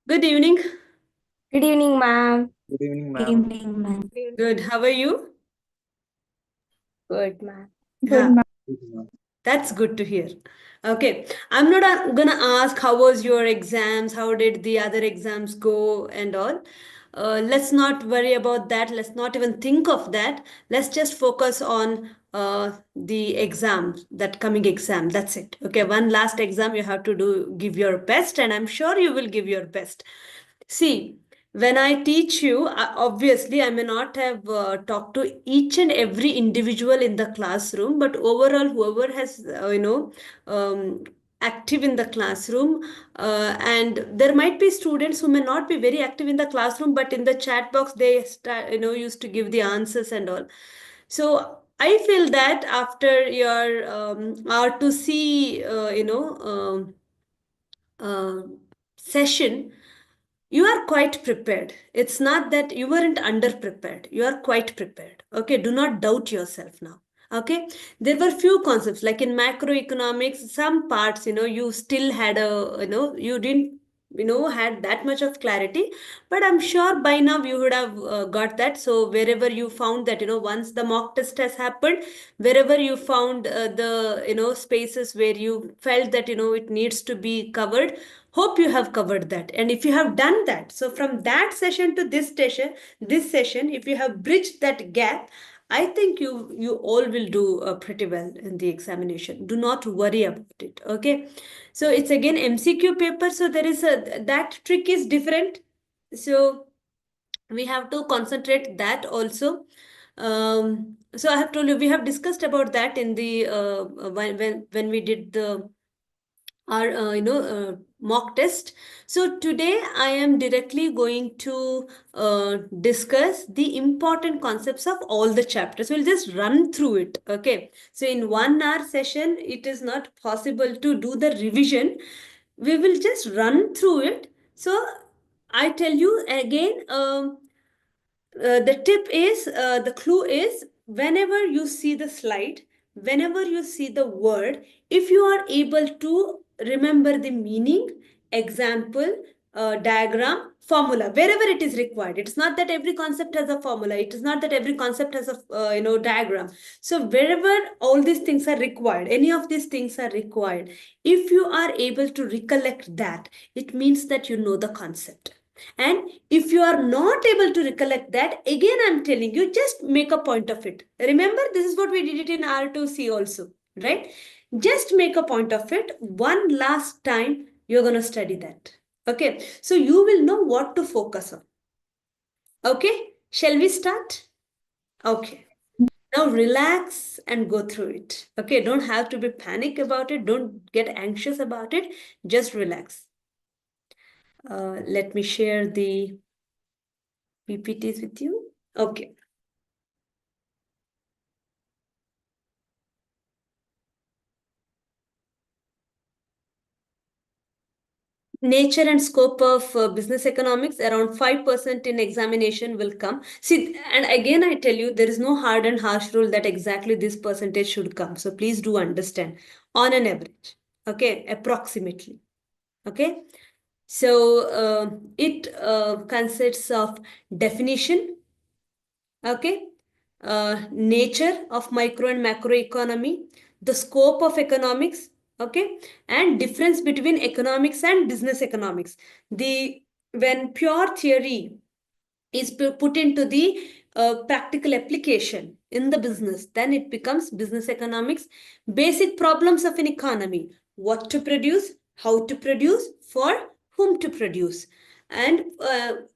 Good evening. Good evening, ma'am. Good evening, Good ma'am. evening, ma'am. Good. How are you? Good, ma'am. Yeah, Good ma'am. that's good to hear. Okay, I'm not gonna ask how was your exams, how did the other exams go, and all. Let's not worry about that. Let's not even think of that. Let's just focus on the exam, that coming exam. That's it. Okay, one last exam you have to do, give your best, and I'm sure you will give your best. See, when I teach you, obviously, I may not have talked to each and every individual in the classroom, but overall, whoever has, um, active in the classroom, and there might be students who may not be very active in the classroom, but in the chat box, they used to give the answers and all. So I feel that after your R2C, uh, session, you are quite prepared. It's not that you weren't underprepared. You are quite prepared. Okay, do not doubt yourself now. Okay, there were few concepts like in macroeconomics, some parts, you still had you didn't, had that much of clarity, but I'm sure by now you would have got that. So wherever you found that, once the mock test has happened, wherever you found the, spaces where you felt that, it needs to be covered, hope you have covered that. And if you have done that, so from that session to this session, if you have bridged that gap, I think you all will do pretty well in the examination. Do not worry about it. Okay, so it's again MCQ paper, so there is a, that trick is different. So we have to concentrate that also. So I have told you, we have discussed about that in the when we did the our mock test. So today I am directly going to discuss the important concepts of all the chapters. We'll just run through it. Okay, so in 1 hour session it is not possible to do the revision. We will just run through it. So I tell you again, the tip is, the clue is, whenever you see the slide, whenever you see the word, if you are able to remember the meaning, example, diagram, formula, wherever it is required. It's not that every concept has a formula. It is not that every concept has a diagram. So wherever all these things are required, any of these things are required, if you are able to recollect that, it means that you know the concept. And if you are not able to recollect that, again, I'm telling you, just make a point of it. Remember, this is what we did it in R2C also, right? Just make a point of it. One last time, you're going to study that. Okay, so you will know what to focus on. Okay, shall we start? Okay. Now relax and go through it. Okay, don't have to be panic about it. Don't get anxious about it. Just relax. Let me share the PPTs with you. Okay. Nature and scope of business economics, around 5% in examination will come. See, and again, I tell you, there is no hard and harsh rule that exactly this percentage should come. So please do understand, on an average, okay, approximately. Okay. So it consists of definition, okay, nature of micro and macro economy, the scope of economics, okay, and difference between economics and business economics. The when pure theory is put into the practical application in the business, then it becomes business economics. Basic problems of an economy: what to produce, how to produce, for whom to produce, and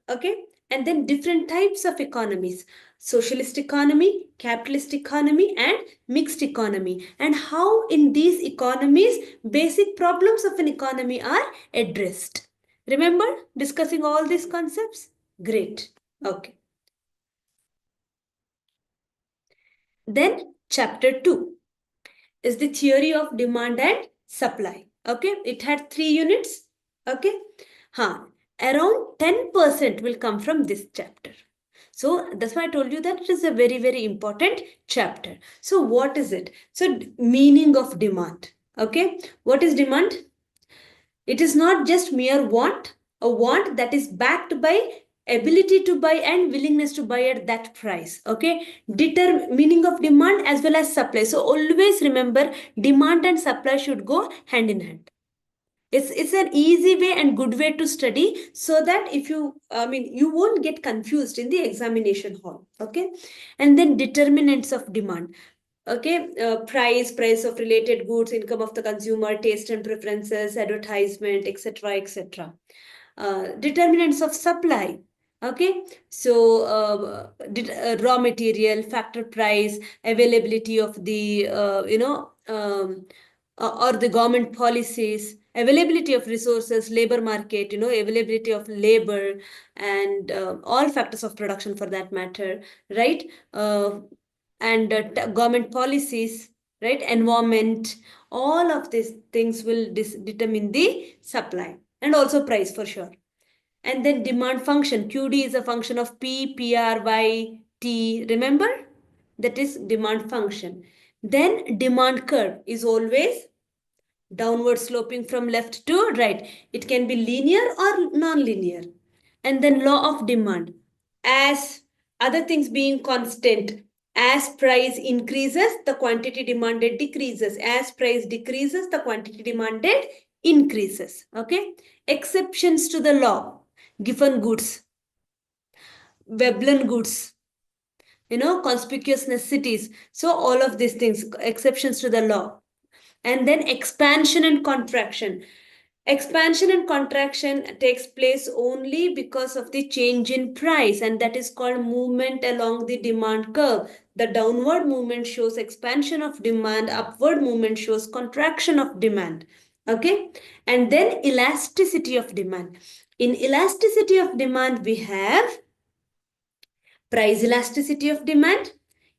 okay, and then different types of economies: socialist economy, capitalist economy, and mixed economy, and how in these economies basic problems of an economy are addressed. Remember discussing all these concepts? Great. Okay. Then chapter 2 is the theory of demand and supply. Okay. It had 3 units. Okay. Huh. Around 10% will come from this chapter. So that's why I told you that it is a very, very important chapter. So what is it? So meaning of demand. Okay. What is demand? It is not just mere want a want that is backed by ability to buy and willingness to buy at that price. Okay, meaning of demand as well as supply. So always remember, demand and supply should go hand in hand. It's an easy way and good way to study, so that if you, I mean, you won't get confused in the examination hall. Okay, and then determinants of demand. Okay, price of related goods, income of the consumer, taste and preferences, advertisement, etc., etc. Determinants of supply. Okay, so raw material, factor price, availability of the or the government policies, availability of resources, labor market, availability of labor, and all factors of production for that matter, right? And government policies, right? Environment, all of these things will determine the supply, and also price for sure. And then demand function. QD is a function of P, PR, Y, T. Remember? That is demand function. Then demand curve is always downward sloping from left to right. It can be linear or non-linear. And then law of demand. As other things being constant, as price increases, the quantity demanded decreases. As price decreases, the quantity demanded increases. Okay. Exceptions to the law. Given goods, Veblen goods, conspicuous necessities. So all of these things, exceptions to the law. And then expansion and contraction. Expansion and contraction takes place only because of the change in price, and that is called movement along the demand curve. The downward movement shows expansion of demand, upward movement shows contraction of demand. Okay, and then elasticity of demand. In elasticity of demand, we have price elasticity of demand,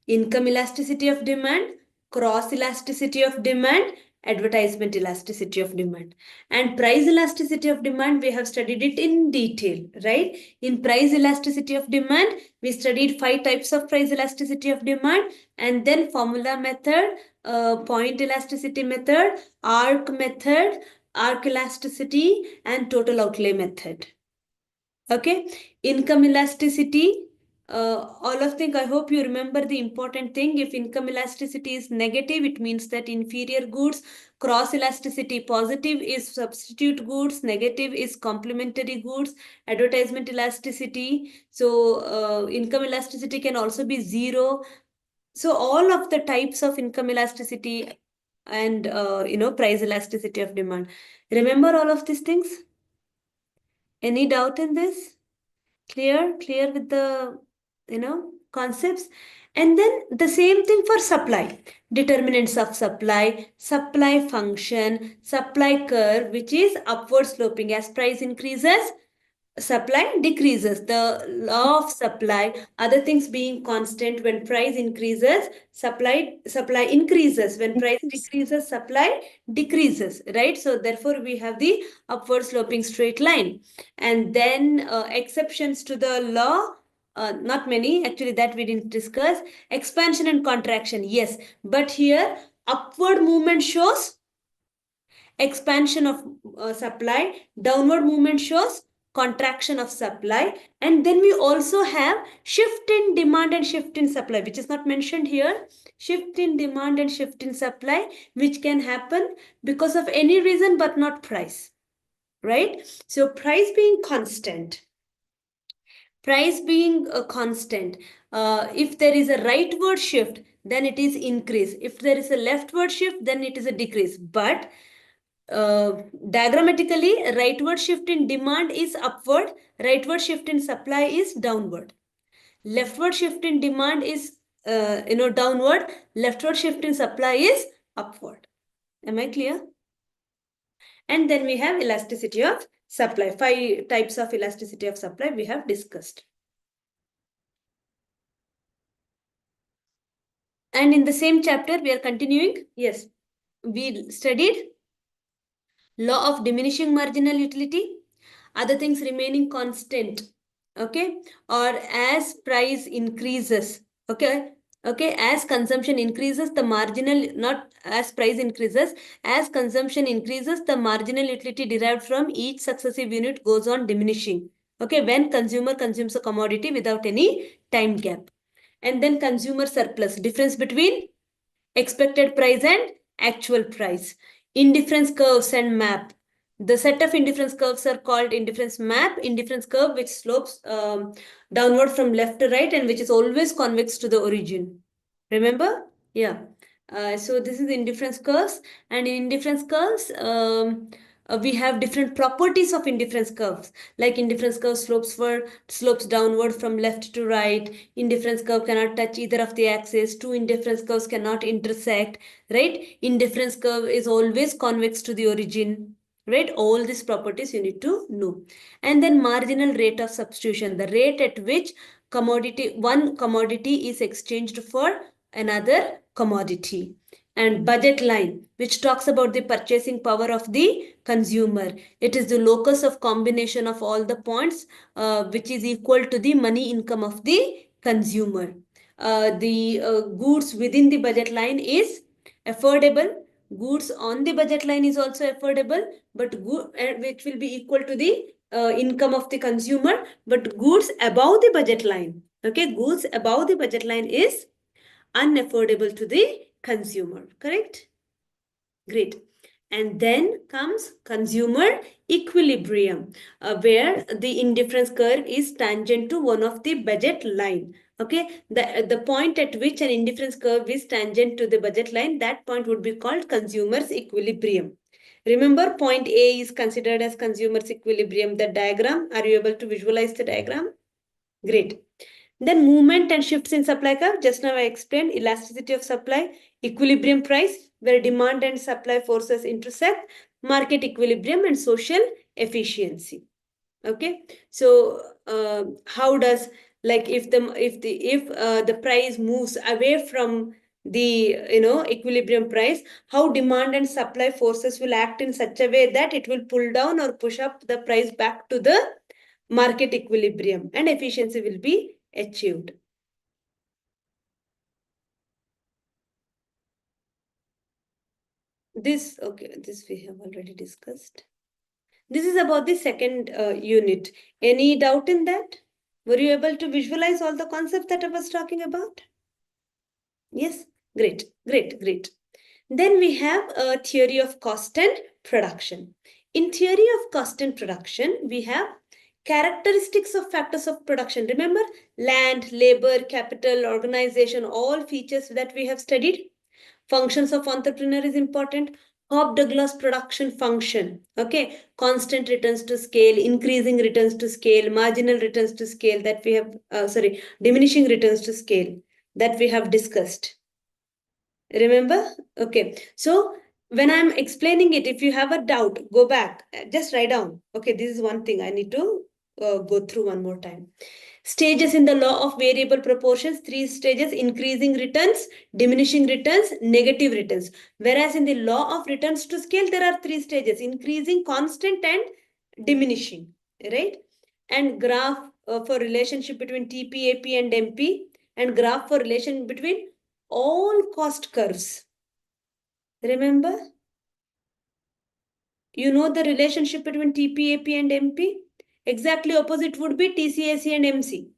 income elasticity of demand, cross elasticity of demand, advertisement elasticity of demand. And price elasticity of demand, we have studied it in detail, right? In price elasticity of demand, we studied 5 types of price elasticity of demand, and then formula method, point elasticity method, arc elasticity, and total outlay method. Okay, income elasticity, all of things. I hope you remember the important thing. If income elasticity is negative, it means that inferior goods. Cross elasticity, positive is substitute goods, negative is complementary goods. Advertisement elasticity, so income elasticity can also be zero. So all of the types of income elasticity and price elasticity of demand. Remember all of these things? Any doubt in this? Clear with the concepts. And then the same thing for supply. Determinants of supply function, supply curve, which is upward sloping. As price increases, supply decreases. The law of supply, other things being constant, when price increases, supply increases. When price decreases, supply decreases, right? So therefore we have the upward sloping straight line. And then exceptions to the law, not many actually, that we didn't discuss. Expansion and contraction, yes, but here upward movement shows expansion of supply, downward movement shows contraction of supply. And then we also have shift in demand and shift in supply, which is not mentioned here. Shift in demand and shift in supply, which can happen because of any reason but not price, right? So price being constant, if there is a rightward shift, then it is increase. If there is a leftward shift, then it is a decrease. But diagrammatically, rightward shift in demand is upward, rightward shift in supply is downward. Leftward shift in demand is downward, leftward shift in supply is upward. Am I clear? And then we have elasticity of supply. 5 types of elasticity of supply we have discussed. And in the same chapter, we are continuing. Yes, we studied law of diminishing marginal utility, other things remaining constant. Okay, or as price increases. Okay, Okay, as consumption increases, the marginal, not as price increases, as consumption increases, the marginal utility derived from each successive unit goes on diminishing. Okay, when consumer consumes a commodity without any time gap. And then consumer surplus, difference between expected price and actual price. Indifference curves and map. The set of indifference curves are called indifference map. Indifference curve which slopes downward from left to right and which is always convex to the origin. Remember? Yeah. So this is indifference curves, and in indifference curves, we have different properties of indifference curves. Like indifference curve slopes downward from left to right. Indifference curve cannot touch either of the axes. Two indifference curves cannot intersect. Right? Indifference curve is always convex to the origin. Right? All these properties you need to know. And then marginal rate of substitution, the rate at which one commodity is exchanged for another commodity. And budget line, which talks about the purchasing power of the consumer. It is the locus of combination of all the points, which is equal to the money income of the consumer. The goods within the budget line is affordable. Goods on the budget line is also affordable, but which will be equal to the income of the consumer. But goods above the budget line, okay, goods above the budget line is unaffordable to the consumer. Correct? Great. And then comes consumer equilibrium, where the indifference curve is tangent to one of the budget line. Okay, the point at which an indifference curve is tangent to the budget line, that point would be called consumer's equilibrium. Remember, point A is considered as consumer's equilibrium. The diagram, are you able to visualize the diagram? Great. Then movement and shifts in supply curve. Just now I explained elasticity of supply, equilibrium price, where demand and supply forces intersect, market equilibrium, and social efficiency. Okay, so how does, like, if the price moves away from the equilibrium price, how demand and supply forces will act in such a way that it will pull down or push up the price back to the market equilibrium, and efficiency will be achieved. This we have already discussed. This is about the second unit. Any doubt in that? Were you able to visualize all the concepts that I was talking about? Yes, great, great, great. Then we have a theory of cost and production. In theory of cost and production, we have characteristics of factors of production. Remember, land, labor, capital, organization, all features that we have studied. Functions of entrepreneur is important. Hobbes Douglas production function. Okay, constant returns to scale, increasing returns to scale, marginal returns to scale that we have, diminishing returns to scale that we have discussed. Remember? Okay. So when I'm explaining it, if you have a doubt, go back, just write down. Okay, this is one thing I need to go through one more time. Stages in the law of variable proportions, three stages: increasing returns, diminishing returns, negative returns. Whereas in the law of returns to scale, there are three stages: increasing, constant, and diminishing, right? And graph for relationship between TP, AP, and MP, and graph for relation between all cost curves. Remember? You know the relationship between TP, AP, and MP? Exactly opposite would be TCAC and MC.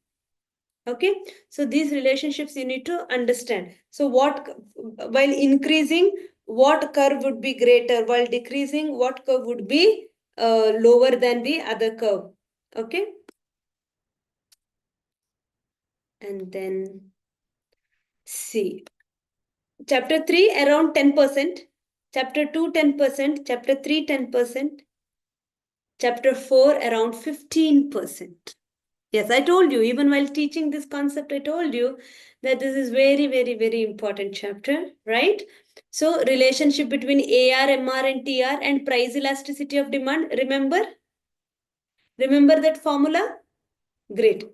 Okay, so these relationships you need to understand. So while increasing, what curve would be greater? While decreasing, what curve would be lower than the other curve? Okay. And then see. Chapter 3, around 10%. Chapter 2, 10%. Chapter 3, 10%. Chapter 4, around 15%. Yes, I told you, even while teaching this concept, I told you that this is very, very, very important chapter, right? So, relationship between AR, MR, and TR and price elasticity of demand. Remember? Remember that formula? Great.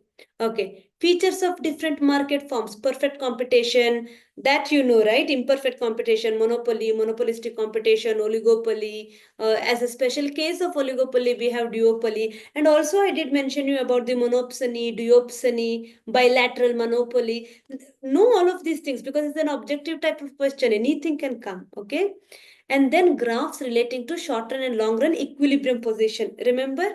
Okay. Features of different market forms, perfect competition, that you know, right? Imperfect competition, monopoly, monopolistic competition, oligopoly. As a special case of oligopoly, we have duopoly. And also, I did mention you about the monopsony, duopsony, bilateral monopoly. Know all of these things because it's an objective type of question. Anything can come, okay? And then graphs relating to short run and long run equilibrium position. Remember,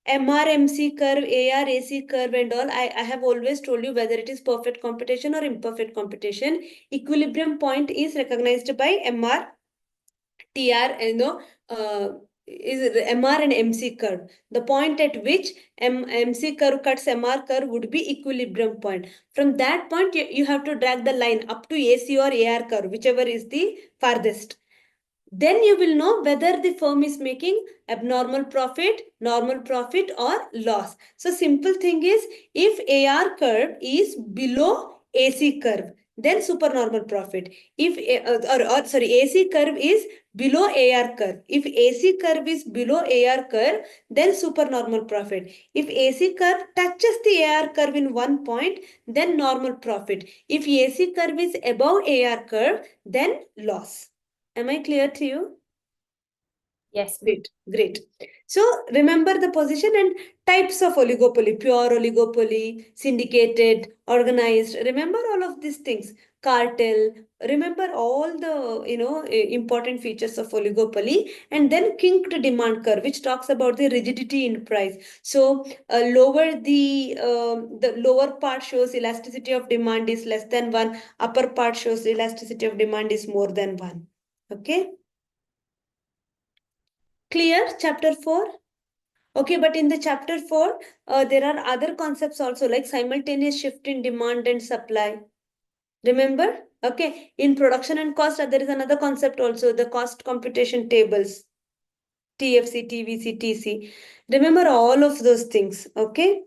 MRMC curve, ARAC curve, and all. I have always told you whether it is perfect computation or imperfect computation. Equilibrium point is recognized by MR, TR, is MR and MC curve. The point at which MC curve cuts MR curve would be equilibrium point. From that point, you have to drag the line up to AC or AR curve, whichever is the farthest. Then you will know whether the firm is making abnormal profit, normal profit, or loss. So simple thing is, if AR curve is below AC curve, then supernormal profit. If sorry, AC curve is below AR curve. If AC curve is below AR curve, then supernormal profit. If AC curve touches the AR curve in one point, then normal profit. If AC curve is above AR curve, then loss. Am I clear to you? Yes, ma'am. Great, great. So remember the position and types of oligopoly: pure oligopoly, syndicated, organized. Remember all of these things. Cartel. Remember all the important features of oligopoly, and then kinked demand curve, which talks about the rigidity in price. So lower the lower part shows elasticity of demand is less than one. Upper part shows elasticity of demand is more than one. Okay. Clear? Chapter 4? Okay, but in the chapter 4, there are other concepts also like simultaneous shift in demand and supply. Remember? Okay, in production and cost, there is another concept also, the cost computation tables, TFC, TVC, TC. Remember all of those things. Okay,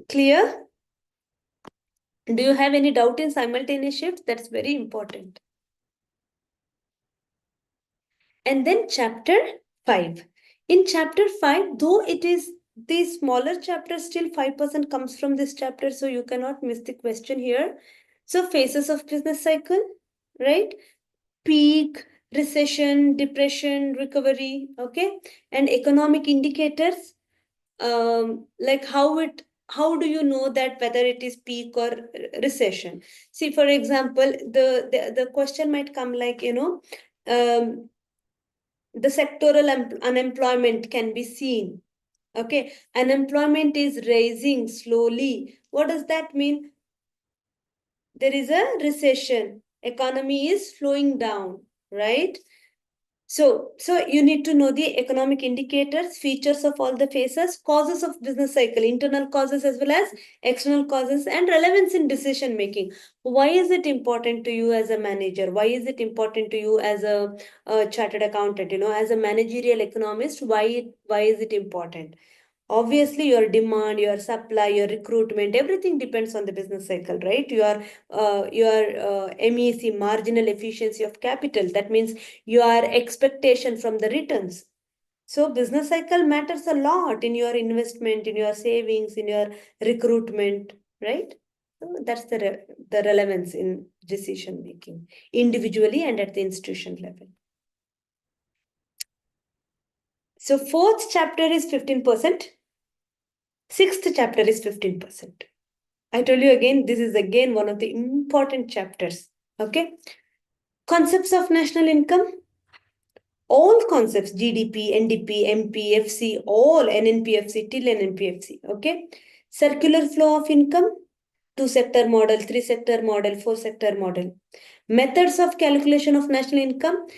clear? Do you have any doubt in simultaneous shifts? That's very important. And then chapter 5. In chapter 5, though it is the smaller chapter, still 5% comes from this chapter, so you cannot miss the question here. So phases of business cycle, right? Peak, recession, depression, recovery, okay? And economic indicators, like how do you know that whether it is peak or recession? See, for example, the question might come like, the sectoral unemployment can be seen. Okay, unemployment is rising slowly. What does that mean? There is a recession. Economy is slowing down, right? So you need to know the economic indicators, features of all the phases, causes of business cycle, internal causes as well as external causes, and relevance in decision making. Why is it important to you as a manager? Why is it important to you as a chartered accountant? As a managerial economist, why is it important? Obviously, your demand, your supply, your recruitment, everything depends on the business cycle, right? Your MEC, marginal efficiency of capital, that means your expectation from the returns. So business cycle matters a lot in your investment, in your savings, in your recruitment, right? So that's the relevance in decision making, individually and at the institution level. So fourth chapter is 15%. Sixth chapter is 15%. I told you again, this is again one of the important chapters. Okay. Concepts of national income. All concepts, GDP, NDP, MPFC, all NNPFC till NNPFC. Okay. Circular flow of income, two sector model, three sector model, four sector model. Methods of calculation of national income,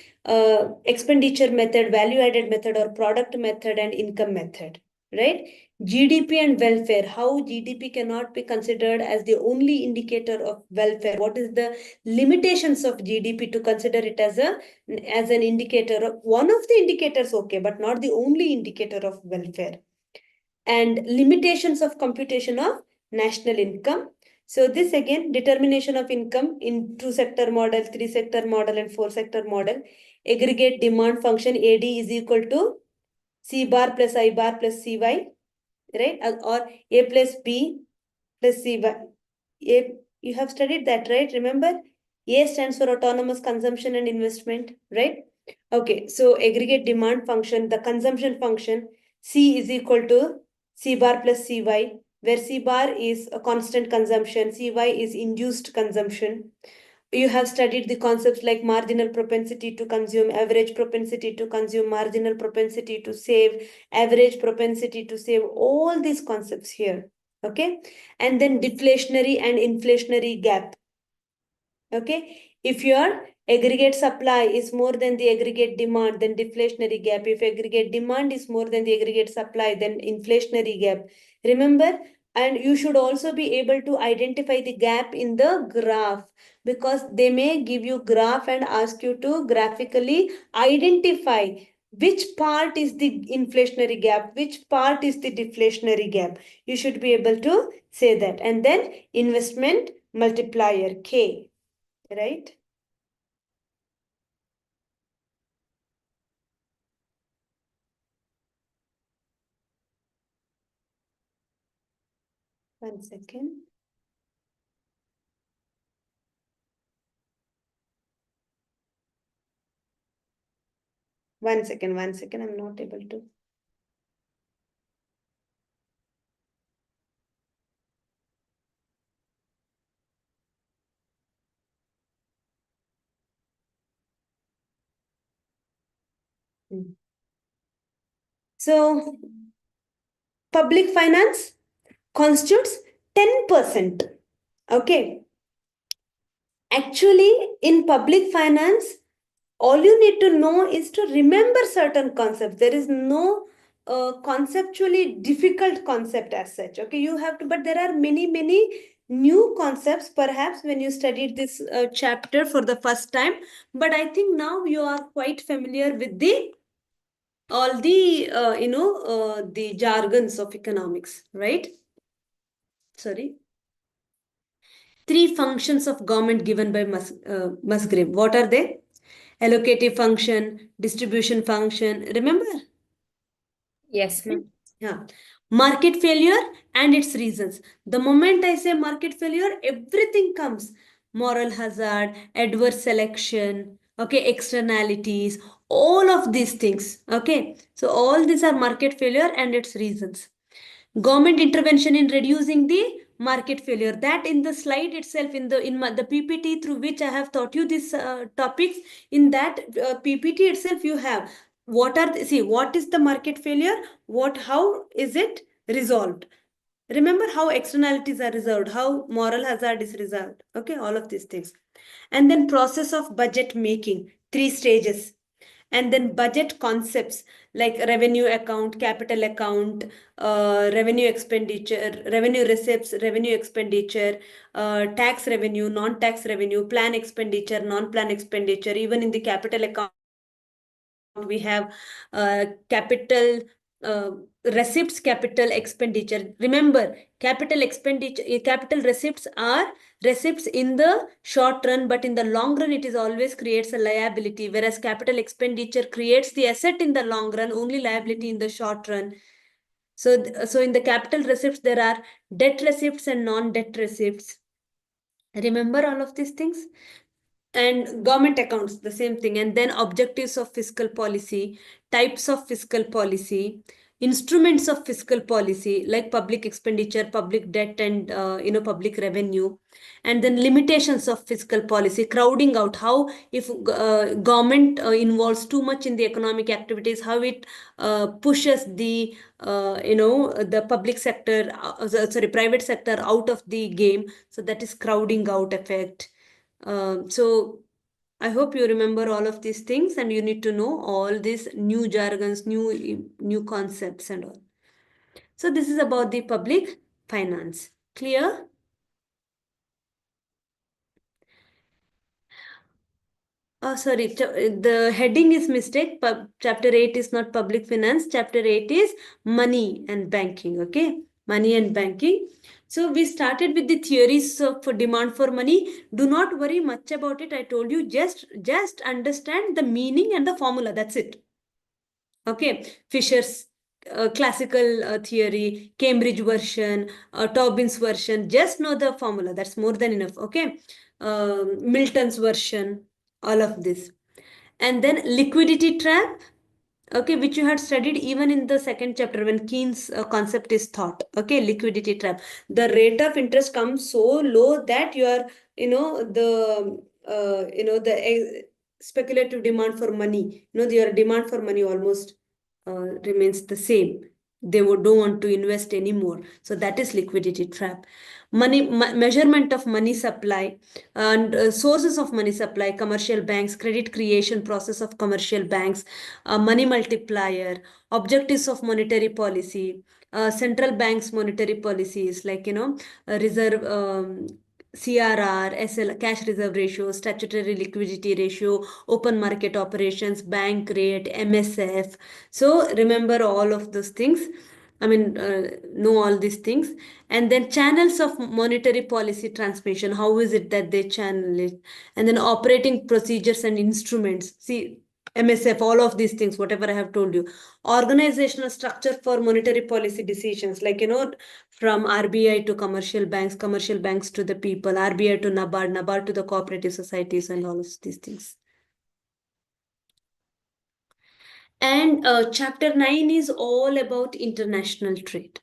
expenditure method, value added method, or product method and income method, right? GDP and welfare, how GDP cannot be considered as the only indicator of welfare. What is the limitations of GDP to consider it as an indicator of one of the indicators, okay, but not the only indicator of welfare. And limitations of computation of national income. So this again, determination of income in two sector model, three sector model, and four sector model. Aggregate demand function AD is equal to C bar plus I bar plus CY, right? Or A plus B plus CY. You have studied that, right? Remember, A stands for autonomous consumption and investment, right? Okay, so aggregate demand function, the consumption function, C is equal to C bar plus CY, where C bar is a constant consumption, CY is induced consumption. You have studied the concepts like marginal propensity to consume, average propensity to consume, marginal propensity to save, average propensity to save, all these concepts here. Okay. And then deflationary and inflationary gap. Okay. If your aggregate supply is more than the aggregate demand, then deflationary gap. If aggregate demand is more than the aggregate supply, then inflationary gap. Remember, and you should also be able to identify the gap in the graph, because they may give you graph and ask you to graphically identify which part is the inflationary gap, which part is the deflationary gap. You should be able to say that. And then investment multiplier K, right? One second. One second, one second. I'm not able to. So, public finance constitutes 10%. Okay. Actually, in public finance, all you need to know is to remember certain concepts. There is no conceptually difficult concept as such. Okay, you have to, but there are many new concepts perhaps when you studied this chapter for the first time. But I think now you are quite familiar with the all the the jargons of economics, right? Sorry. Three functions of government given by Musgrave. What are they? Allocative function, distribution function. Remember? Yes, ma'am. Yeah. Market failure and its reasons. The moment I say market failure, everything comes. Moral hazard, adverse selection, okay, externalities, all of these things. Okay. So all these are market failure and its reasons. Government intervention in reducing the market failure, that in the slide itself, in the PPT through which I have taught you these topics, in that PPT itself you have what are see what is the market failure, what how is it resolved. Remember how externalities are resolved, how moral hazard is resolved. Okay, all of these things. And then process of budget making, three stages. And then budget concepts like revenue account, capital account, revenue expenditure, revenue receipts, revenue expenditure, tax revenue, non-tax revenue, plan expenditure, non-plan expenditure. Even in the capital account we have capital uh, receipts, capital expenditure. Remember, capital expenditure, capital receipts are receipts in the short run, but in the long run it is always creates a liability, whereas capital expenditure creates the asset in the long run, only liability in the short run. So in the capital receipts there are debt receipts and non-debt receipts. Remember all of these things. And government accounts, the same thing. And then objectives of fiscal policy, types of fiscal policy, instruments of fiscal policy like public expenditure, public debt, and public revenue. And then limitations of fiscal policy, crowding out, how if government involves too much in the economic activities, how it pushes the the public sector, sorry, private sector out of the game. So that is crowding out effect. So I hope you remember all of these things, and you need to know all these new jargons, new concepts and all. So this is about the public finance. Clear? Oh, sorry, the heading is mistake. Chapter 8 is not public finance. Chapter 8 is money and banking. Okay, money and banking. So we started with the theories of demand for money. Do not worry much about it. I told you, just understand the meaning and the formula. That's it. Okay, Fisher's classical theory, Cambridge version, Tobin's version. Just know the formula. That's more than enough. Okay. Milton's version, all of this. And then liquidity trap, okay, which you had studied even in the second chapter when Keynes concept is thought. Okay, liquidity trap. The rate of interest comes so low that you are, the speculative demand for money, your demand for money almost remains the same. They don't want to invest anymore. So that is liquidity trap. Measurement of money supply and sources of money supply, commercial banks, credit creation process of commercial banks, money multiplier, objectives of monetary policy, central banks monetary policies like reserve CRR, SL, cash reserve ratio, statutory liquidity ratio, open market operations, bank rate, MSF. So remember all of those things. Know all these things. And then channels of monetary policy transmission. How is it that they channel it? And then operating procedures and instruments. See, MSF, all of these things, whatever I have told you. Organizational structure for monetary policy decisions, like, from RBI to commercial banks to the people, RBI to NABARD, NABARD to the cooperative societies, and all of these things. And chapter 9 is all about international trade,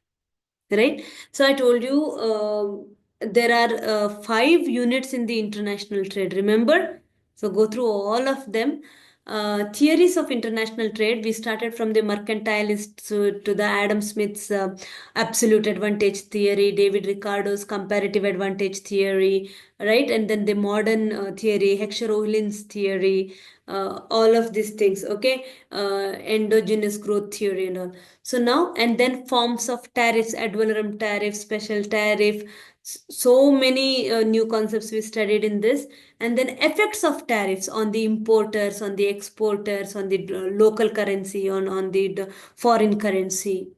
right? So I told you there are 5 units in the international trade, remember? So go through all of them. Theories of international trade, we started from the mercantilist to the Adam Smith's absolute advantage theory, David Ricardo's comparative advantage theory, right? And then the modern theory, Heckscher-Ohlin's theory, all of these things, okay? Endogenous growth theory and all. So now, and then forms of tariffs, ad valorem tariff, special tariff, so many new concepts we studied in this. And then effects of tariffs on the importers, on the exporters, on the local currency, on the foreign currency.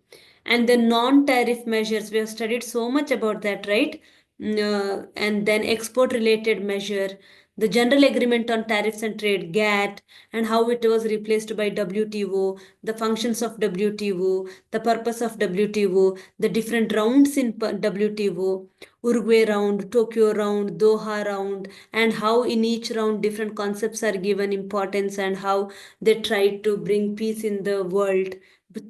And the non-tariff measures, we have studied so much about that, right? And then export related measure, the General Agreement on Tariffs and Trade, GATT, and how it was replaced by WTO, the functions of WTO, the purpose of WTO, the different rounds in WTO, Uruguay round, Tokyo round, Doha round, and how in each round different concepts are given importance and how they try to bring peace in the world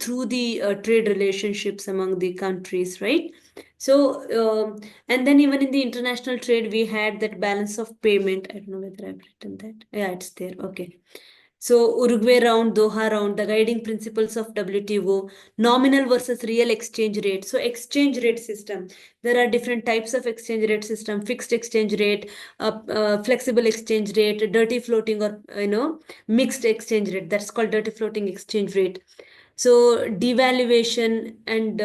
through the trade relationships among the countries, right? So, and then even in the international trade, we had that balance of payment. I don't know whether I've written that. Yeah, it's there. Okay. So Uruguay round, Doha round, the guiding principles of WTO, nominal versus real exchange rate. So exchange rate system. There are different types of exchange rate system: fixed exchange rate, flexible exchange rate, dirty floating, or mixed exchange rate. That's called dirty floating exchange rate. So devaluation and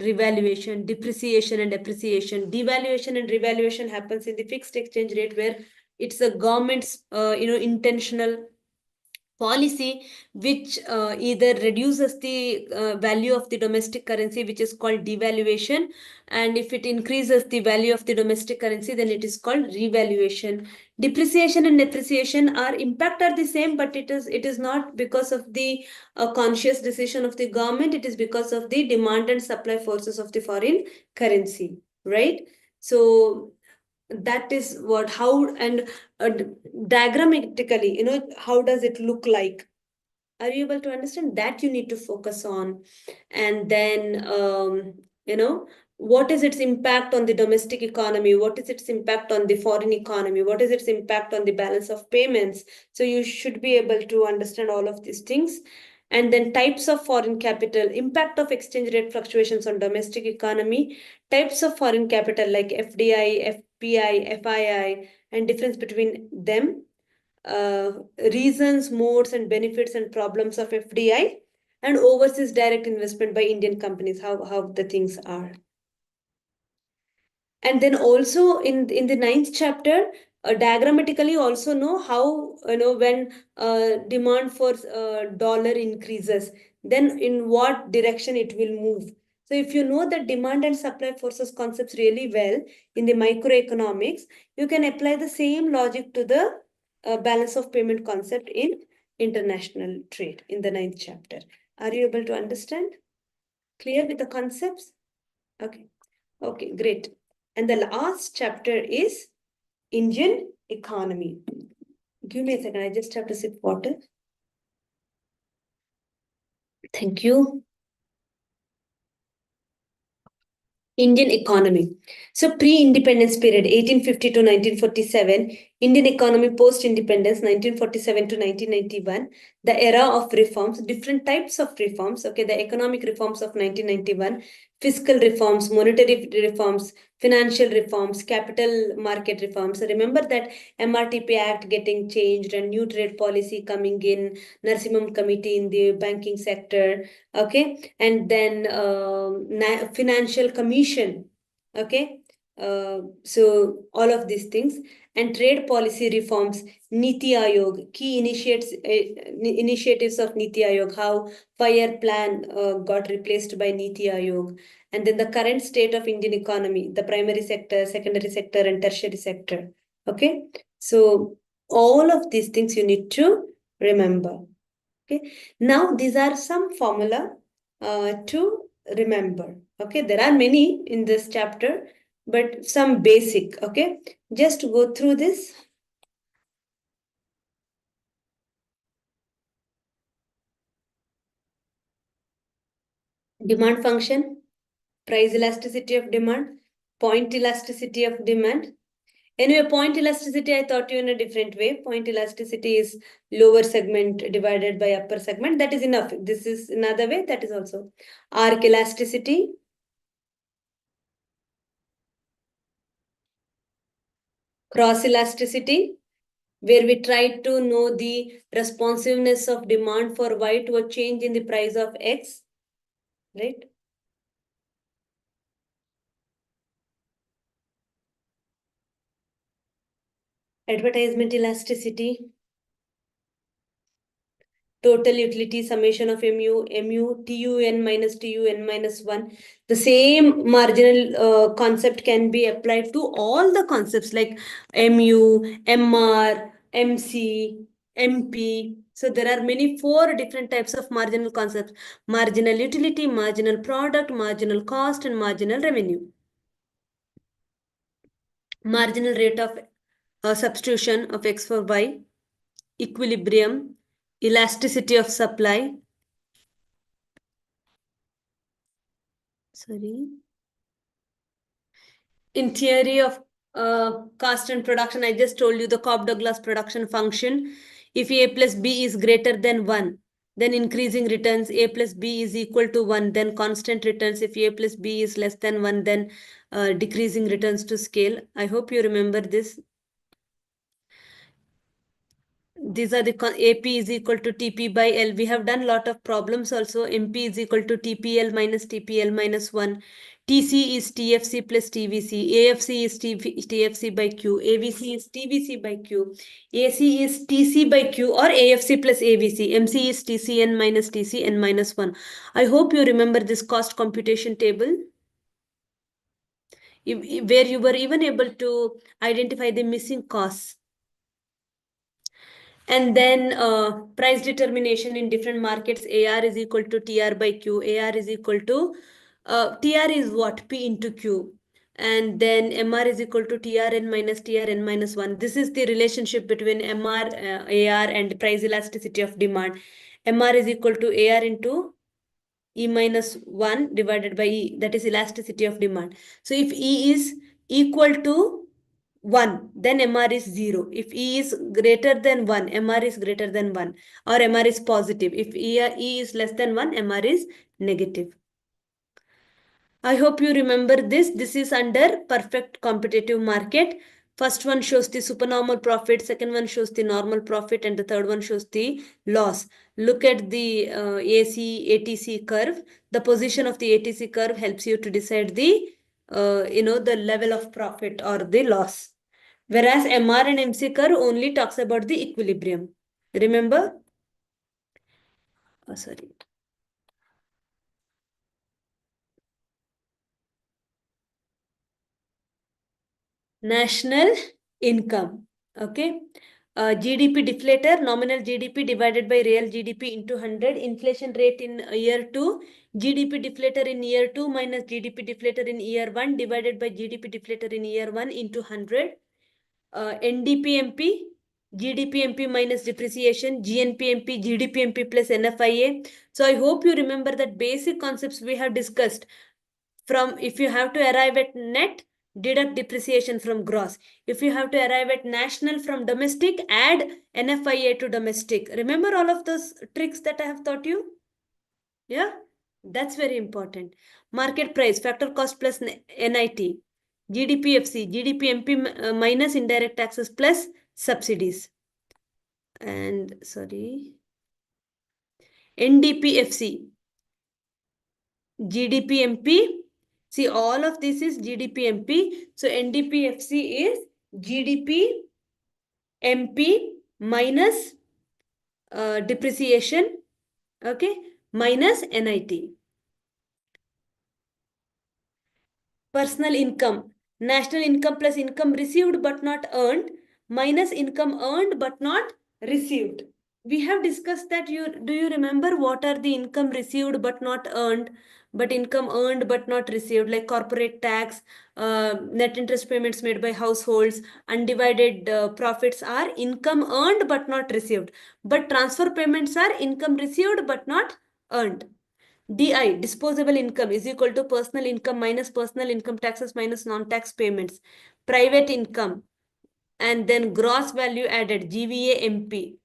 revaluation, depreciation and appreciation. Devaluation and revaluation happens in the fixed exchange rate, where it's a government's intentional policy which either reduces the value of the domestic currency, which is called devaluation, and if it increases the value of the domestic currency, then it is called revaluation. Depreciation and appreciation are impact are the same, but it is not because of the conscious decision of the government. It is because of the demand and supply forces of the foreign currency, right? So that is what how and diagrammatically, how does it look like? Are you able to understand? That you need to focus on. And then what is its impact on the domestic economy, what is its impact on the foreign economy, what is its impact on the balance of payments. So you should be able to understand all of these things. And then types of foreign capital, impact of exchange rate fluctuations on domestic economy, types of foreign capital like FDI, FPI, FII, and difference between them, uh, reasons, modes, and benefits and problems of FDI, and overseas direct investment by Indian companies, how the things are. And then also in the ninth chapter, diagrammatically also know how, when demand for dollar increases, then in what direction it will move. So if you know the demand and supply forces concepts really well in the microeconomics, you can apply the same logic to the balance of payment concept in international trade in the ninth chapter. Are you able to understand? Clear with the concepts? Okay. Okay, great. And the last chapter is Indian economy. Give me a second. I just have to sip water. Thank you. Indian economy. So pre-independence period 1850 to 1947, Indian economy post-independence 1947 to 1991, the era of reforms, different types of reforms. Okay, the economic reforms of 1991, fiscal reforms, monetary reforms, financial reforms, capital market reforms. So remember that MRTP Act getting changed and new trade policy coming in, Narsimham Committee in the banking sector. Okay, and then financial commission. Okay, so all of these things and trade policy reforms, Niti Aayog, key initiatives of Niti Aayog, how fire plan got replaced by Niti Aayog, and then the current state of Indian economy, the primary sector, secondary sector, and tertiary sector. Okay, so all of these things you need to remember. Okay. Now, these are some formula to remember. Okay. There are many in this chapter, but some basic. Okay. Just go through this. Demand function, price elasticity of demand, point elasticity of demand. Anyway, point elasticity, I taught you in a different way. Point elasticity is lower segment divided by upper segment. That is enough. This is another way. That is also arc elasticity, cross elasticity, where we try to know the responsiveness of demand for Y to a change in the price of X, right? Advertisement elasticity, total utility summation of mu, TUN minus TUN minus 1. The same marginal concept can be applied to all the concepts like MU, MR, MC, MP. So there are many four different types of marginal concepts: marginal utility, marginal product, marginal cost, and marginal revenue. Marginal rate of substitution of X for Y, equilibrium, elasticity of supply. Sorry. In theory of cost and production, I just told you the Cobb-Douglas production function. If A plus B is greater than 1, then increasing returns, A plus B is equal to 1, then constant returns. If A plus B is less than 1, then decreasing returns to scale. I hope you remember this. These are the AP is equal to TP by L. We have done a lot of problems also. MP is equal to TPL minus TPL minus 1. TC is TFC plus TVC. AFC is TFC by Q. AVC is TVC by Q. AC is TC by Q or AFC plus AVC. MC is TCN minus TCN minus 1. I hope you remember this cost computation table, where you were even able to identify the missing costs. And then price determination in different markets, AR is equal to TR by Q. AR is equal to, TR is what? P into Q. And then MR is equal to TRN minus TRN minus 1. This is the relationship between MR, AR and price elasticity of demand. MR is equal to AR into E minus 1 divided by E. That is elasticity of demand. So if E is equal to 1, then MR is 0. If E is greater than 1, MR is greater than 1, or MR is positive. If E is less than 1, MR is negative. I hope you remember this. This is under perfect competitive market. First one shows the supernormal profit, second one shows the normal profit, and the third one shows the loss. Look at the ATC curve. The position of the ATC curve helps you to decide the the level of profit or the loss. Whereas MR and MC curve only talks about the equilibrium. Remember? Oh, sorry. National income. Okay. GDP deflator, nominal GDP divided by real GDP into 100, inflation rate in year 2, GDP deflator in year 2 minus GDP deflator in year 1 divided by GDP deflator in year 1 into 100, NDPMP, GDPMP minus depreciation, GNPMP, GDPMP plus NFIA. So I hope you remember that basic concepts we have discussed. From if you have to arrive at net, deduct depreciation from gross. If you have to arrive at national from domestic, add NFIA to domestic. Remember all of those tricks that I have taught you? Yeah, that's very important. Market price, factor cost plus NIT, GDPFC, GDPMP minus indirect taxes plus subsidies. And sorry, NDPFC, GDPMP. See, all of this is GDPMP. So NDPFC is GDPMP minus depreciation, okay, minus NIT. Personal income, national income plus income received but not earned minus income earned but not received. We have discussed that. Do you remember what are the income received but not earned, but income earned but not received, like corporate tax, net interest payments made by households, undivided profits are income earned but not received, but transfer payments are income received but not earned. DI, disposable income, is equal to personal income minus personal income taxes minus non-tax payments. Private income, and then gross value added, GVA MP.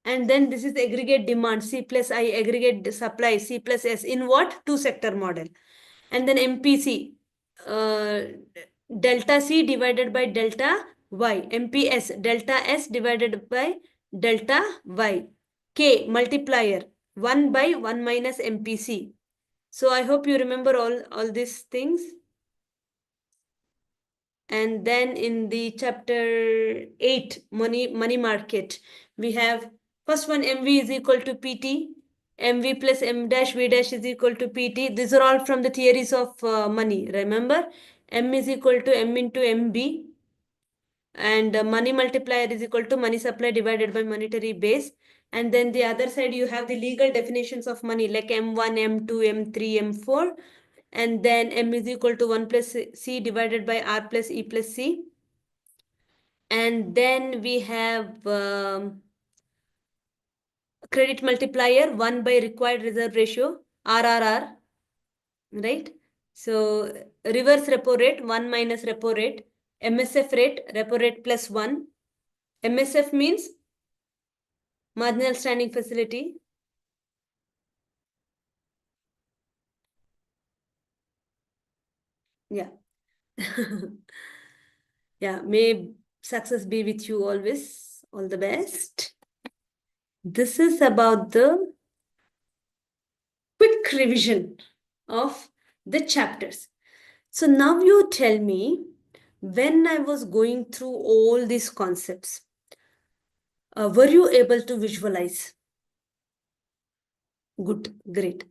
And then this is aggregate demand, C plus I, aggregate supply, C plus S, in what? Two sector model. And then MPC, delta C divided by delta Y. MPS, delta S divided by delta Y. K, multiplier, 1 by 1 minus MPC. So I hope you remember all these things. And then in the chapter 8, money market, we have first one, MV is equal to PT, MV plus M dash V dash is equal to PT. These are all from the theories of money. Remember, M is equal to M into MB, and money multiplier is equal to money supply divided by monetary base. And then the other side, you have the legal definitions of money like M1, M2, M3, M4. And then M is equal to 1 plus C divided by R plus E plus C. And then we have credit multiplier, 1 by required reserve ratio, RRR, right? So reverse repo rate, 1 minus repo rate, MSF rate, repo rate plus 1. MSF means marginal standing facility. Yeah. Yeah, may success be with you always. All the best. This is about the quick revision of the chapters. So now you tell me, when I was going through all these concepts, were you able to visualize? Good, great.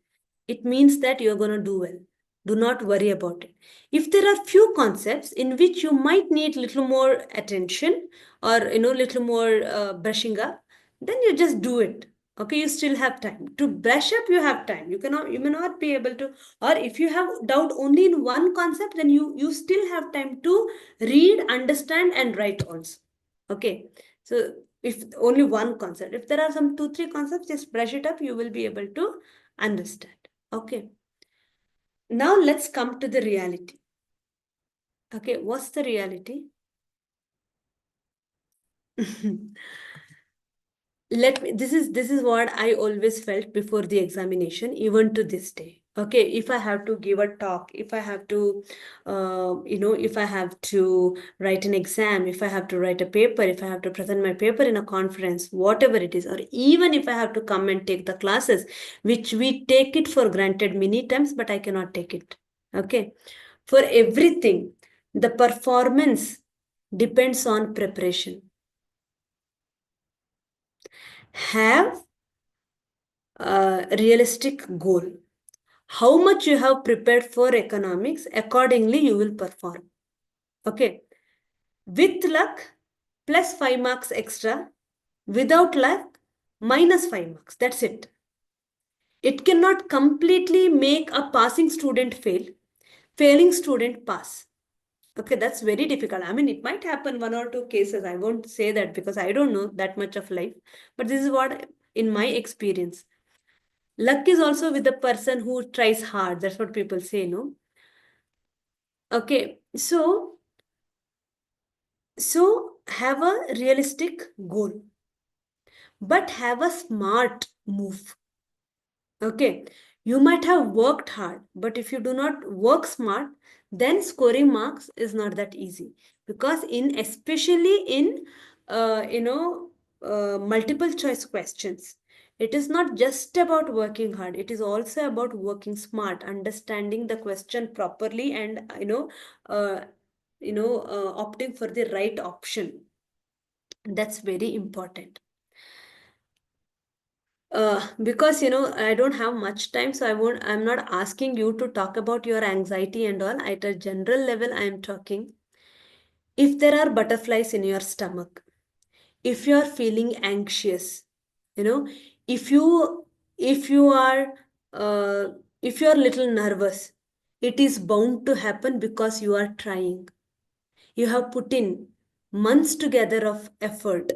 It means that you're going to do well. Do not worry about it. If there are few concepts in which you might need little more attention, or little more brushing up, then you just do it. Okay, you still have time to brush up. You have time. You may not be able to, or if you have doubt only in one concept, then you still have time to read, understand, and write also. Okay, so if only one concept, if there are some 2 3 concepts, just brush it up, you will be able to understand. Okay, now let's come to the reality. Okay, what's the reality? This is what I always felt before the examination, even to this day. Okay, if I have to give a talk, if I have to if I have to write an exam, if I have to write a paper, if I have to present my paper in a conference, whatever it is, or even if I have to come and take the classes, which we take it for granted many times, but I cannot take it. Okay, for everything, the performance depends on preparation. Have a realistic goal. How much you have prepared for economics, accordingly you will perform. Okay. With luck, plus 5 marks extra. Without luck, minus 5 marks. That's it. It cannot completely make a passing student fail, failing student pass. Okay, that's very difficult. I mean, it might happen one or two cases. I won't say that because I don't know that much of life. But this is what, in my experience, luck is also with the person who tries hard. That's what people say, no? Okay, so have a realistic goal, but have a smart move. Okay, you might have worked hard, but if you do not work smart, then scoring marks is not that easy. Because in especially in multiple choice questions, it is not just about working hard. It is also about working smart, understanding the question properly, and opting for the right option. That's very important. Because I don't have much time, so I'm not asking you to talk about your anxiety and all. At a general level, I am talking. If there are butterflies in your stomach, if you are feeling anxious, you know, if you if you are uh, if you are little nervous, it is bound to happen because you are trying. You have put in months together of effort.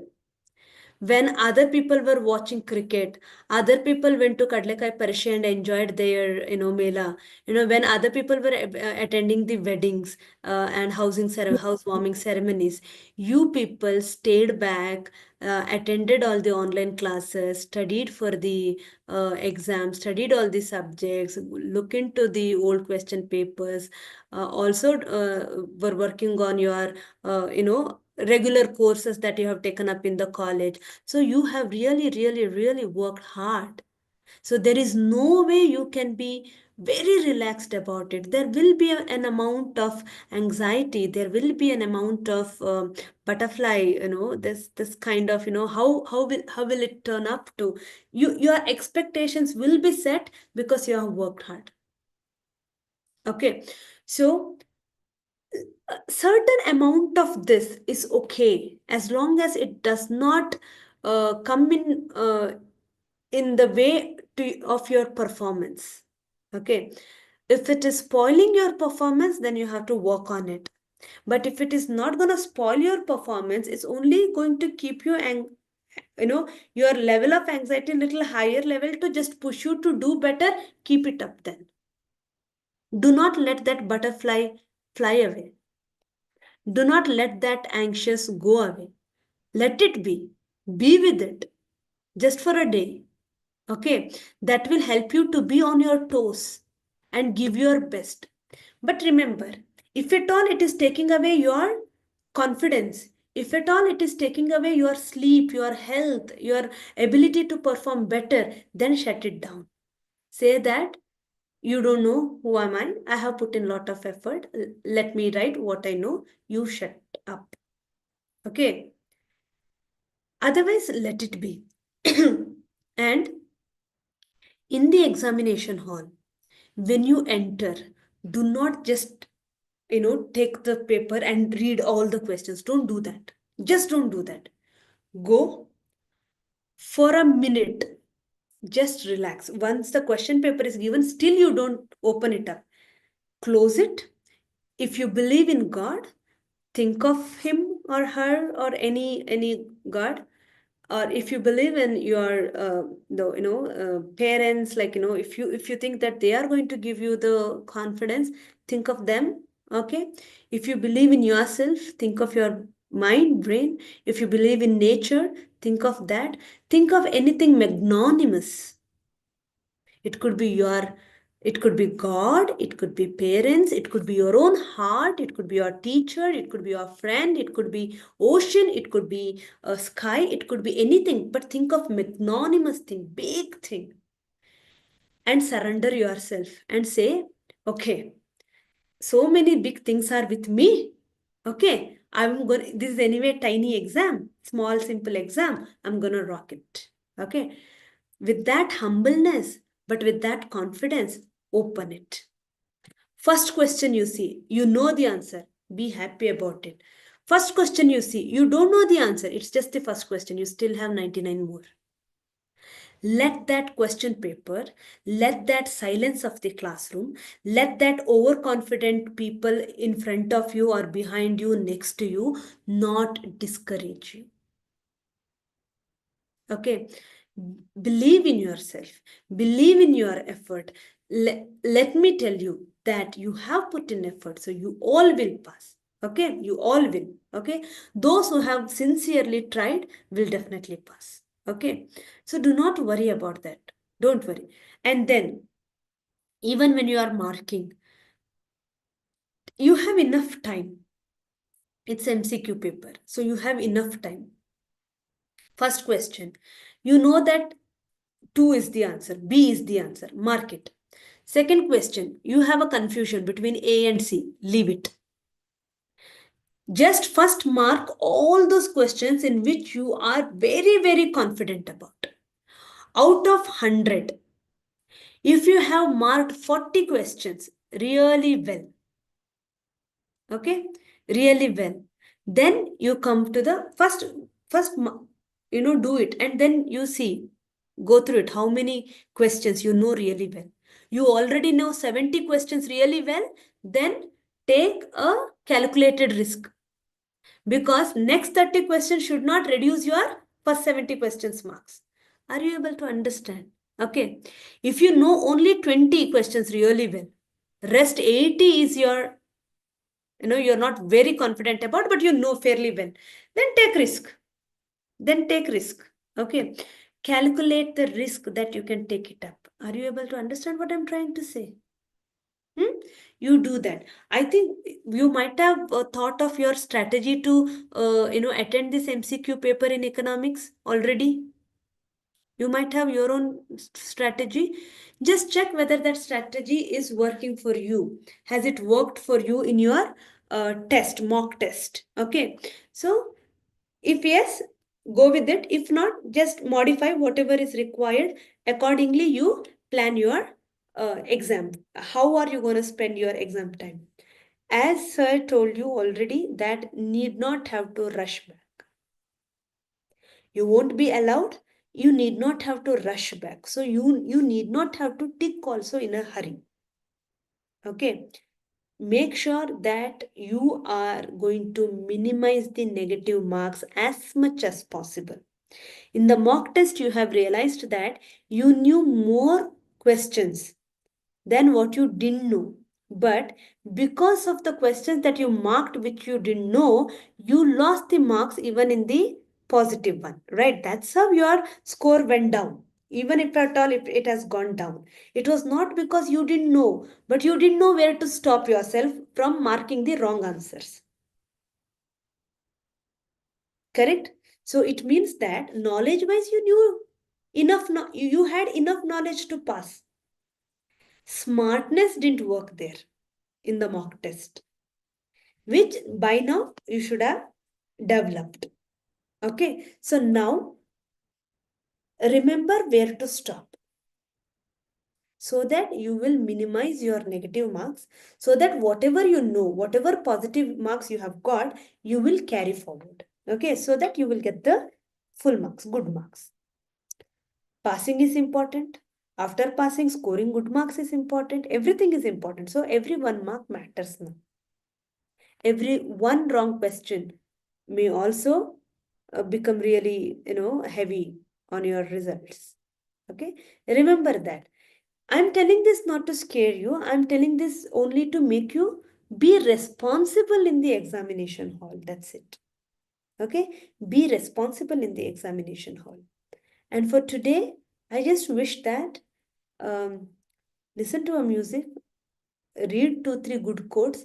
When other people were watching cricket, other people went to Kadlekai Parishi and enjoyed their mela. When other people were attending the weddings and housewarming ceremonies, you people stayed back, attended all the online classes, studied for the exam, studied all the subjects, look into the old question papers, also were working on your regular courses that you have taken up in the college. So you have really, really, really worked hard. So there is no way you can be very relaxed about it. There will be an amount of anxiety. There will be an amount of butterfly. This kind of how will it turn up to you? Your expectations will be set because you have worked hard. Okay, so a certain amount of this is okay as long as it does not come in the way of your performance. Okay, if it is spoiling your performance, then you have to work on it. But if it is not going to spoil your performance, it's only going to keep you your level of anxiety a little higher level to just push you to do better. Keep it up then. Do not let that butterfly fly away. Do not let that anxious go away. Let it be. Be with it just for a day. Okay, that will help you to be on your toes and give your best. But remember, if at all it is taking away your confidence, if at all it is taking away your sleep, your health, your ability to perform better, then shut it down. Say that you don't know who am I. I have put in a lot of effort. Let me write what I know. You shut up. Okay. Otherwise, let it be. And in the examination hall, when you enter, do not just take the paper and read all the questions. Don't do that. Just don't do that. Go for a minute. Just relax. Once the question paper is given, still you don't open it up. Close it. If you believe in God, think of him or her or any god. Or if you believe in your parents, like if you think that they are going to give you the confidence, think of them. Okay, if you believe in yourself, think of your mind, brain. If you believe in nature, think of that. Think of anything magnanimous. It could be it could be God, it could be parents, it could be your own heart, it could be your teacher, it could be your friend, it could be ocean, it could be a sky, it could be anything. But think of magnanimous thing, big thing, and surrender yourself and say, okay, so many big things are with me. Okay, this is anyway tiny exam, small, simple exam. I'm gonna rock it. Okay, with that humbleness, but with that confidence. Open it. First question you see, you know the answer. Be happy about it. First question you see, you don't know the answer. It's just the first question. You still have 99 more. Let that question paper, let that silence of the classroom, let that overconfident people in front of you or behind you, next to you, not discourage you. Okay, believe in yourself, believe in your effort. Let me tell you that you have put in effort, so you all will pass. Okay, you all will. Okay, those who have sincerely tried will definitely pass. Okay, so do not worry about that. Don't worry. And then, even when you are marking, you have enough time. It's MCQ paper, so you have enough time. First question, you know that 2 is the answer, B is the answer, mark it. Second question, you have a confusion between A and C, leave it. Just first mark all those questions in which you are very, very confident about. Out of 100, if you have marked 40 questions really well, okay, really well, then you come to the first, do it, and then you see, go through it, how many questions you know really well. You already know 70 questions really well, then take a calculated risk, because next 30 questions should not reduce your first 70 questions marks. Are you able to understand? Okay, if you know only 20 questions really well, rest 80 is your, you're not very confident about, but you know fairly well, then take risk. Then take risk. Okay, calculate the risk that you can take it up. Are you able to understand what I'm trying to say? Hmm? You do that. I think you might have thought of your strategy to attend this MCQ paper in economics already. You might have your own strategy. Just check whether that strategy is working for you. Has it worked for you in your test, mock test? Okay. So, if yes, go with it. If not, just modify whatever is required. Accordingly, you plan your exam. How are you going to spend your exam time? As sir told you already, that need not have to rush back. You won't be allowed. You need not have to rush back. So you need not have to tick also in a hurry. Okay. Make sure that you are going to minimize the negative marks as much as possible. In the mock test, you have realized that you knew more questions than what you didn't know. But because of the questions that you marked which you didn't know, you lost the marks even in the positive one, right? That's how your score went down. Even if at all, if it has gone down, it was not because you didn't know, but you didn't know where to stop yourself from marking the wrong answers. Correct? So it means that knowledge wise, you knew enough, you had enough knowledge to pass. Smartness didn't work there in the mock test, which by now you should have developed. Okay, so now remember where to stop, so that you will minimize your negative marks, so that whatever you know, whatever positive marks you have got, you will carry forward. Okay, so that you will get the full marks, good marks. Passing is important. After passing, scoring good marks is important. Everything is important. So every 1 mark matters now. Every one wrong question may also become really, heavy on your results. Okay, remember that. I'm telling this not to scare you. I'm telling this only to make you be responsible in the examination hall. That's it. Okay, be responsible in the examination hall. And for today, I just wish that um, listen to a music, read 2 3 good quotes,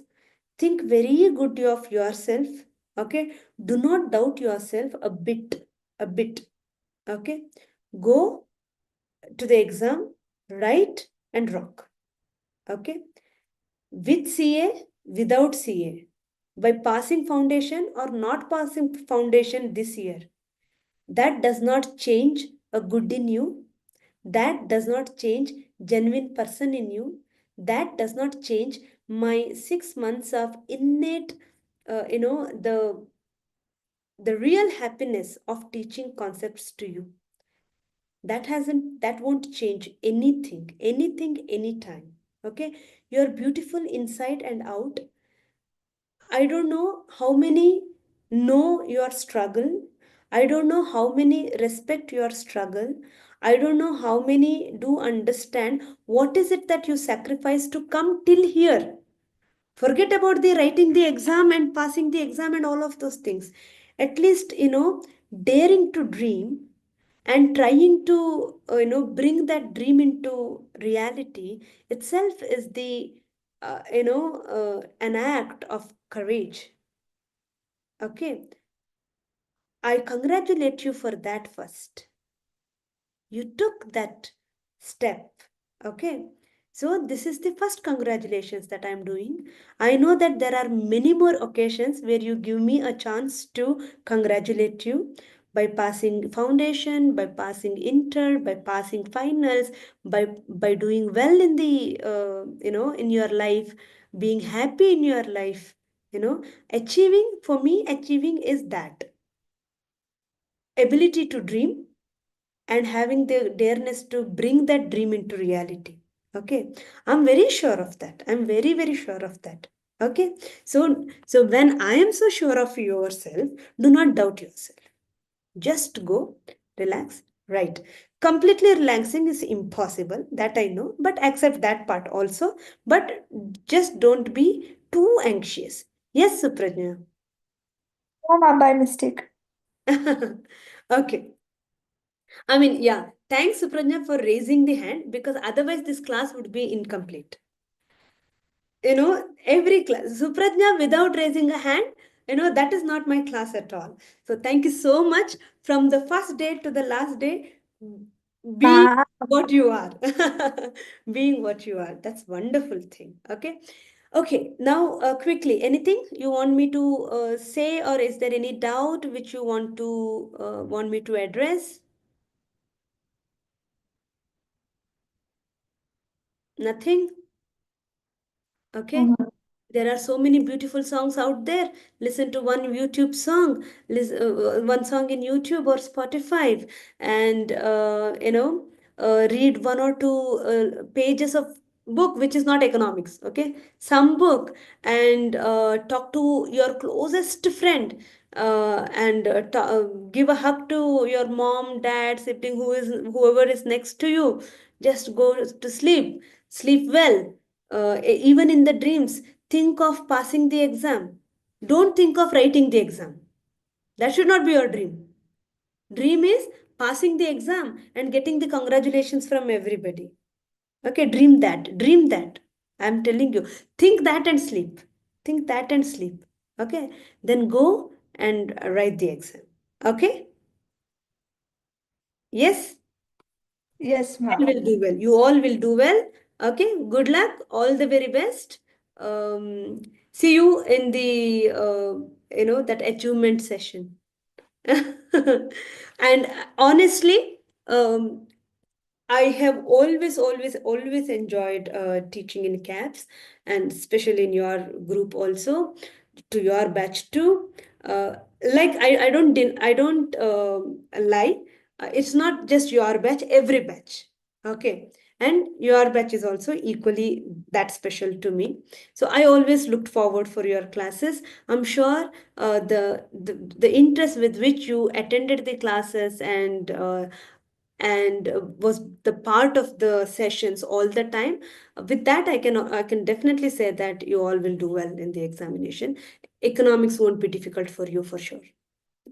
think very good of yourself. Okay, do not doubt yourself a bit. Okay, go to the exam, write and rock. Okay, with CA, without CA, by passing foundation or not passing foundation this year, that does not change a good in you. That does not change genuine person in you. That does not change my 6 months of innate, the real happiness of teaching concepts to you. That won't change anything, anytime. Okay, you're beautiful inside and out. I don't know how many know your struggle. I don't know how many respect your struggle. I don't know how many do understand what is it that you sacrifice to come till here. Forget about the writing the exam and passing the exam and all of those things. At least, daring to dream and trying to, bring that dream into reality itself is an act of courage. Okay. I congratulate you for that first. You took that step. Okay. So this is the first congratulations that I'm doing. I know that there are many more occasions where you give me a chance to congratulate you by passing foundation, by passing inter, by passing finals, by doing well in the in your life, being happy in your life. Achieving, for me, achieving is that ability to dream and having the dareness to bring that dream into reality. Okay, I'm very sure of that. I'm very, very sure of that. Okay, so when I am so sure of yourself, do not doubt yourself. Just go, relax, right? Completely relaxing is impossible, that I know, but accept that part also. But just don't be too anxious. Yes, Suprajna. No, ma'am, by mistake. Okay. I mean, yeah, thanks, Suprajna, for raising the hand, because otherwise this class would be incomplete. Every class, Suprajna without raising a hand, that is not my class at all. So thank you so much. From the first day to the last day, being Ma'am, what you are. Being what you are. That's wonderful thing. Okay. Okay, now quickly, anything you want me to say, or is there any doubt which you want me to address? Nothing? Okay. mhm. There are so many beautiful songs out there. Listen to one YouTube song, one song in YouTube or Spotify, and read one or two pages of book which is not economics. Okay, some book, and talk to your closest friend, and give a hug to your mom, dad, sibling, whoever is next to you. Just go to sleep. Sleep well. Even in the dreams, think of passing the exam. Don't think of writing the exam. That should not be your dream. Dream is passing the exam and getting the congratulations from everybody. Okay, dream that. Dream that. I'm telling you. Think that and sleep. Think that and sleep. Okay, then go and write the exam. Okay, yes, Yes, all ma'am. will do well. You all will do well. Okay, good luck. All the very best. See you in the that achievement session. And honestly, I have always enjoyed teaching in CAPS, and especially in your group also, to your batch too. Like I don't lie. It's not just your batch, every batch. Okay, and your batch is also equally that special to me. So I always looked forward for your classes. I'm sure the interest with which you attended the classes and was the part of the sessions all the time. With that, I can definitely say that you all will do well in the examination. Economics won't be difficult for you for sure.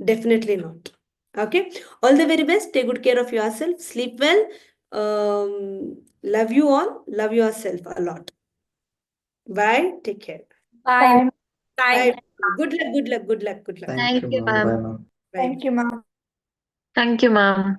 Definitely not. Okay, all the very best. Take good care of yourself, sleep well. Love you all, love yourself a lot. Bye, take care. Bye. Bye. Bye. Thank, Good luck, good luck, good luck, good luck. Thank thank you, you, ma'am. ma'am. Bye, ma'am. Bye. Thank you, ma'am. Thank you, ma'am.